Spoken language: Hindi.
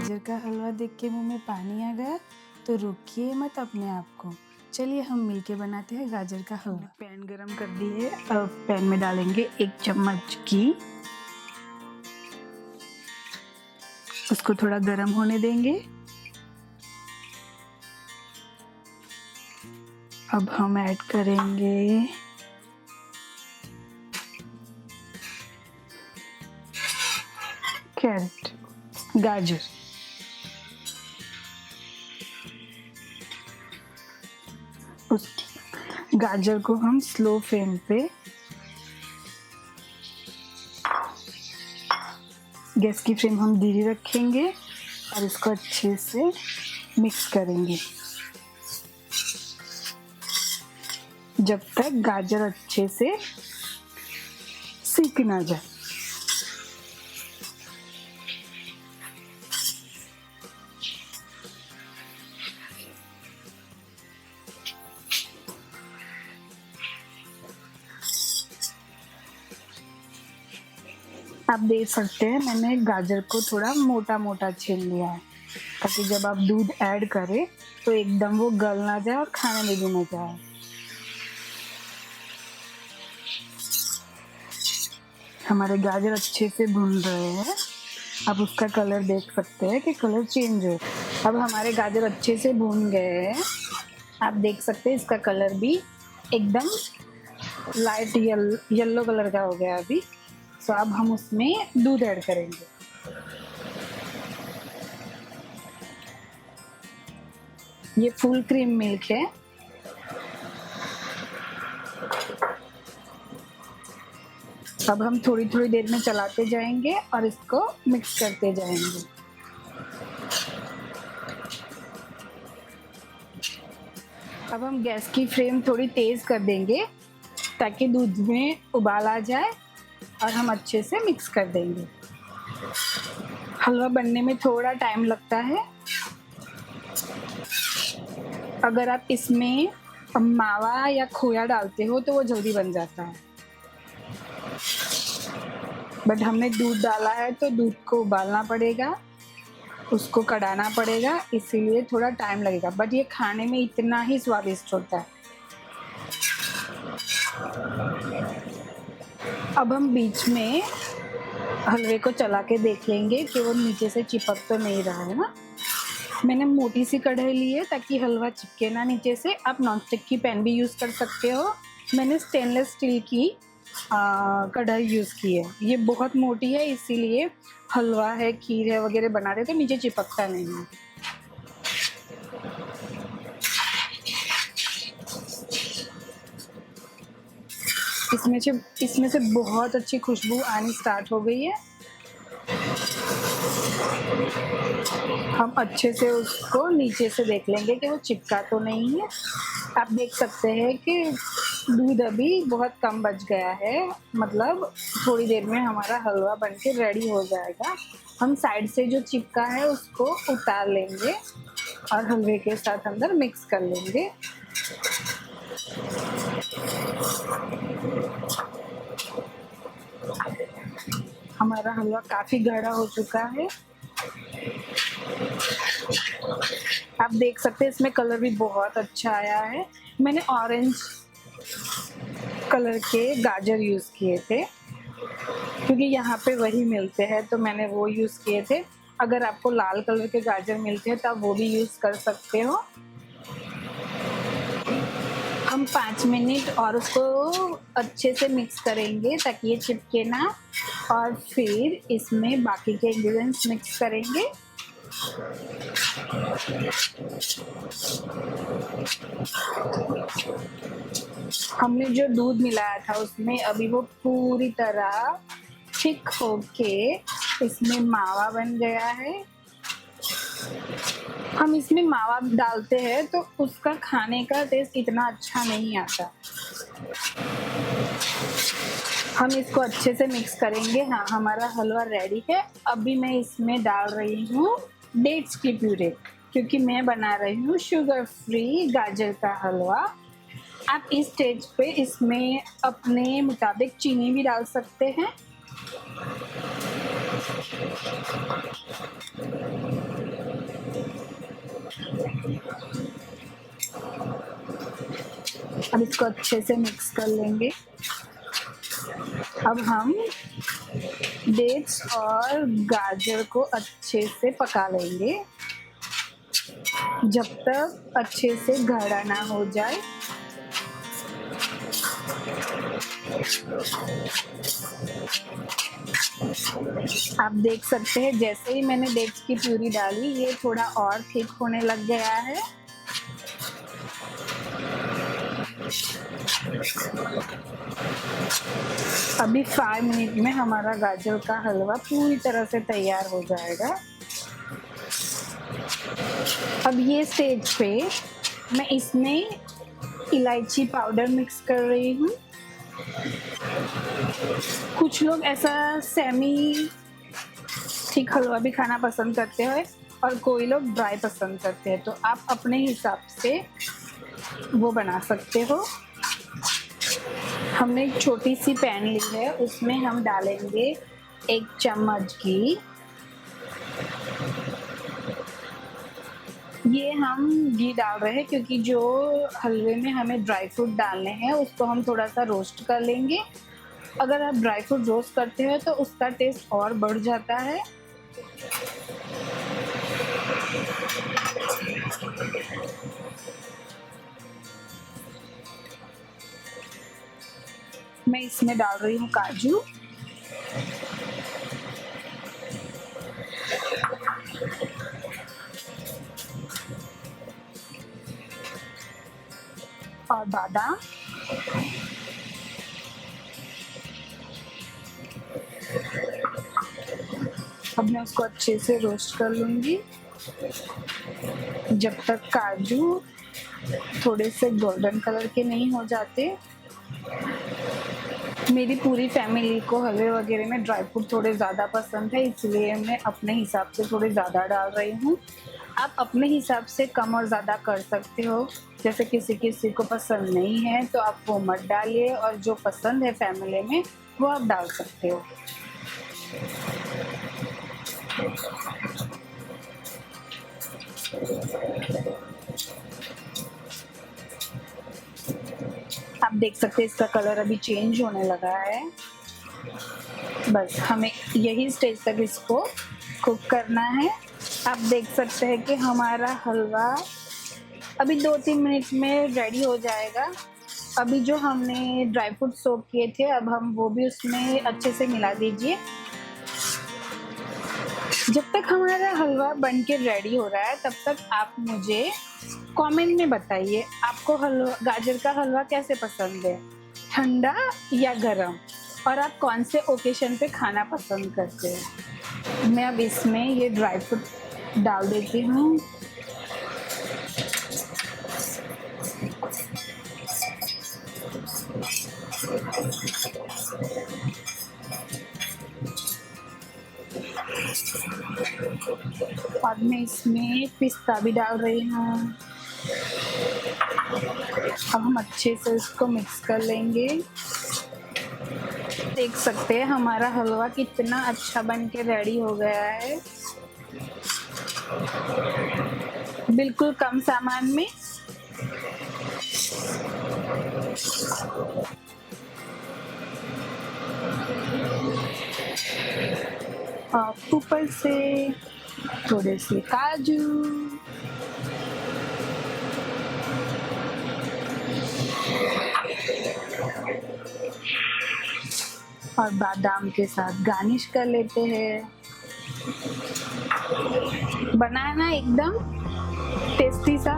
गाजर का हलवा देख के मुंह में पानी आ गया तो रुकिए मत अपने आप को। चलिए हम मिलके बनाते हैं गाजर का हलवा। पैन गरम कर दी है, अब पैन में डालेंगे 1 चम्मच घी। उसको थोड़ा गरम होने देंगे। अब हम ऐड करेंगे कैरेट, गाजर। उसकी गाजर को हम स्लो फ्लेम पे गैस की फ्लेम हम धीरे रखेंगे और इसको अच्छे से मिक्स करेंगे जब तक गाजर अच्छे से सीख ना जाए। आप देख सकते हैं मैंने गाजर को थोड़ा मोटा मोटा छील लिया है ताकि जब आप दूध ऐड करें तो एकदम वो गल ना जाए और खाने में भी ना जाए। हमारे गाजर अच्छे से भुन रहे हैं। आप उसका कलर देख सकते हैं कि कलर चेंज हो। अब हमारे गाजर अच्छे से भुन गए हैं। आप देख सकते हैं इसका कलर भी एकदम लाइट येलो कलर का हो गया अभी। तो अब हम उसमें दूध ऐड करेंगे। ये फुल क्रीम मिल्क है। अब हम थोड़ी थोड़ी देर में चलाते जाएंगे और इसको मिक्स करते जाएंगे। अब हम गैस की फ्लेम थोड़ी तेज कर देंगे ताकि दूध में उबाल आ जाए और हम अच्छे से मिक्स कर देंगे। हलवा बनने में थोड़ा टाइम लगता है। अगर आप इसमें मावा या खोया डालते हो तो वो जल्दी बन जाता है, बट हमने दूध डाला है तो दूध को उबालना पड़ेगा, उसको कढ़ाना पड़ेगा, इसीलिए थोड़ा टाइम लगेगा, बट ये खाने में इतना ही स्वादिष्ट होता है। अब हम बीच में हलवे को चला के देख लेंगे कि वो नीचे से चिपक तो नहीं रहा है ना। मैंने मोटी सी कढ़ाई ली है ताकि हलवा चिपके ना नीचे से। आप नॉनस्टिक की पैन भी यूज़ कर सकते हो। मैंने स्टेनलेस स्टील की कढ़ाई यूज़ की है। ये बहुत मोटी है इसीलिए हलवा है, खीर है वगैरह बना रहे तो नीचे चिपकता नहीं है। इसमें से बहुत अच्छी खुशबू आनी स्टार्ट हो गई है। हम अच्छे से उसको नीचे से देख लेंगे कि वो चिपका तो नहीं है। आप देख सकते हैं कि दूध अभी बहुत कम बच गया है, मतलब थोड़ी देर में हमारा हलवा बनके रेडी हो जाएगा। हम साइड से जो चिपका है उसको उतार लेंगे और हलवे के साथ अंदर मिक्स कर लेंगे। हमारा हलवा काफ़ी गाढ़ा हो चुका है। आप देख सकते हैं इसमें कलर भी बहुत अच्छा आया है। मैंने ऑरेंज कलर के गाजर यूज़ किए थे क्योंकि यहाँ पे वही मिलते हैं तो मैंने वो यूज़ किए थे। अगर आपको लाल कलर के गाजर मिलते हैं तब वो भी यूज़ कर सकते हो। हम 5 मिनट और उसको अच्छे से मिक्स करेंगे ताकि ये चिपके ना, और फिर इसमें बाकी के इंग्रेडिएंट्स मिक्स करेंगे। हमने जो दूध मिलाया था उसमें अभी वो पूरी तरह थिक होके इसमें मावा बन गया है। हम इसमें मावा डालते हैं तो उसका खाने का टेस्ट इतना अच्छा नहीं आता। हम इसको अच्छे से मिक्स करेंगे। हाँ, हमारा हलवा रेडी है। अभी मैं इसमें डाल रही हूँ डेट्स की प्यूरी क्योंकि मैं बना रही हूँ शुगर फ्री गाजर का हलवा। आप इस स्टेज पे इसमें अपने मुताबिक चीनी भी डाल सकते हैं। अब इसको अच्छे से मिक्स कर लेंगे। अब हम डेट्स और गाजर को अच्छे से पका लेंगे जब तक अच्छे से गाढ़ा ना हो जाए। आप देख सकते हैं जैसे ही मैंने डेट्स की प्यूरी डाली ये थोड़ा और थिक होने लग गया है। अभी 5 मिनट में हमारा गाजर का हलवा पूरी तरह से तैयार हो जाएगा। अब ये स्टेज पे मैं इसमें इलायची पाउडर मिक्स कर रही हूँ। कुछ लोग ऐसा सेमी थिक हलवा भी खाना पसंद करते हैं और कोई लोग ड्राई पसंद करते हैं, तो आप अपने हिसाब से वो बना सकते हो। हमने एक छोटी सी पैन ली है, उसमें हम डालेंगे 1 चम्मच घी। ये हम घी डाल रहे हैं क्योंकि जो हलवे में हमें ड्राई फ्रूट डालने हैं उसको हम थोड़ा सा रोस्ट कर लेंगे। अगर आप ड्राई फ्रूट रोस्ट करते हो तो उसका टेस्ट और बढ़ जाता है। मैं इसमें डाल रही हूँ काजू, और बादाम, अब मैं उसको अच्छे से रोस्ट कर लूँगी जब तक काजू थोड़े से गोल्डन कलर के नहीं हो जाते। मेरी पूरी फैमिली को हलवे वगैरह में ड्राई फ्रूट थोड़े ज़्यादा पसंद है, इसलिए मैं अपने हिसाब से थोड़े ज़्यादा डाल रही हूँ। आप अपने हिसाब से कम और ज़्यादा कर सकते हो, जैसे किसी किसी को पसंद नहीं है तो आप वो मत डालिए, और जो पसंद है फैमिली में वो आप डाल सकते हो। आप देख सकते हैं इसका कलर अभी चेंज होने लगा है। बस हमें यही स्टेज तक इसको कुक करना है। आप देख सकते हैं कि हमारा हलवा अभी 2-3 मिनट में रेडी हो जाएगा। अभी जो हमने ड्राई फ्रूट सोक किए थे अब हम वो भी उसमें अच्छे से मिला दीजिए। जब तक हमारा हलवा बनके रेडी हो रहा है तब तक आप मुझे कमेंट में बताइए आपको हलवा, गाजर का हलवा कैसे पसंद है, ठंडा या गरम, और आप कौन से ओकेशन पे खाना पसंद करते हैं। मैं अब इसमें ये ड्राई फ्रूट डाल देती हूँ। और मैं इसमें पिस्ता भी डाल रही हूँ। अब हम अच्छे से इसको मिक्स कर लेंगे। देख सकते हैं हमारा हलवा कितना अच्छा बन के रेडी हो गया है, बिल्कुल कम सामान में। और ऊपर से थोड़े से काजू, और बादाम के साथ गार्निश कर लेते हैं। बनाना एकदम टेस्टी सा।